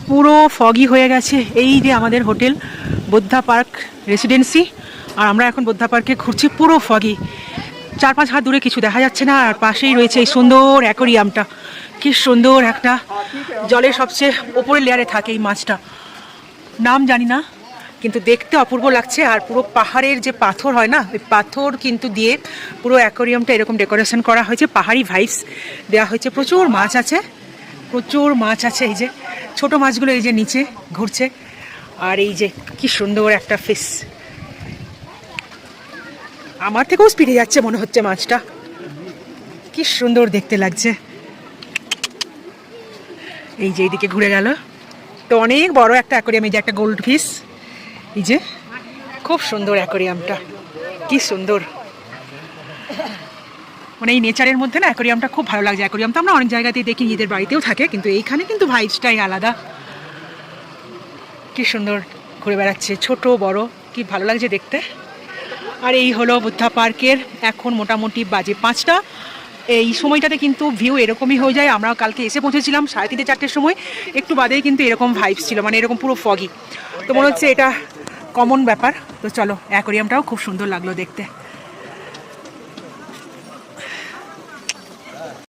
পুরো ফগি হয়ে গেছে। এই যে আমাদের হোটেল বুদ্ধা পার্ক রেসিডেন্সি, আর আমরা এখন বুদ্ধা পার্কে ঘুরছি। পুরো ফগি, 4-5 হাত দূরে কিছু দেখা যাচ্ছে না। আর পাশেই রয়েছে এই সুন্দর অ্যাকোরিয়ামটা। কি সুন্দর একটা, জলের সবচেয়ে ওপরের লেয়ারে থাকে এই মাছটা, নাম জানি না, কিন্তু দেখতে অপূর্ব লাগছে। আর পুরো পাহাড়ের যে পাথর হয় না, ওই পাথর কিন্তু দিয়ে পুরো অ্যাকোরিয়ামটা এরকম ডেকোরেশন করা হয়েছে, পাহাড়ি ভাইবস দেওয়া হয়েছে। প্রচুর মাছ আছে, প্রচুর মাছ আছে। এই যে ছোট মাছগুলো এই যে নিচে ঘুরছে। আর এই যে কি সুন্দর একটা ফিশ, আমার থেকেও স্পিডে যাচ্ছে মনে হচ্ছে মাছটা, কি সুন্দর দেখতে লাগছে। এই যে এইদিকে ঘুরে গেল, তো অনেক বড় একটা অ্যাকোরিয়াম। এই যে একটা গোল্ড ফিশ, এই যে খুব সুন্দর অ্যাকোরিয়ামটা, কি সুন্দর। মানে এই নেচারের মধ্যে না অ্যাকোরিয়ামটা খুব ভালো লাগছে। অ্যাকোরিয়াম তো আমরা অনেক জায়গাতেই দেখি, নিজেদের বাড়িতেও থাকে, কিন্তু এইখানে কিন্তু ভাইবসটাই আলাদা। কি সুন্দর ঘুরে বেড়াচ্ছে, ছোট বড়, কি ভালো লাগছে দেখতে। আর এই হলো বুদ্ধা পার্কের, এখন মোটামুটি বাজে 5টা। এই সময়টাতে কিন্তু ভিউ এরকমই হয়ে যায়। আমরা কালকে এসে পৌঁছেছিলাম 3:30-4টের সময়, একটু বাদেই কিন্তু এরকম ভাইবস ছিল, মানে এরকম পুরো ফগি। তো মনে হচ্ছে এটা কমন ব্যাপার। তো চলো, অ্যাকোরিয়ামটাও খুব সুন্দর লাগলো দেখতে।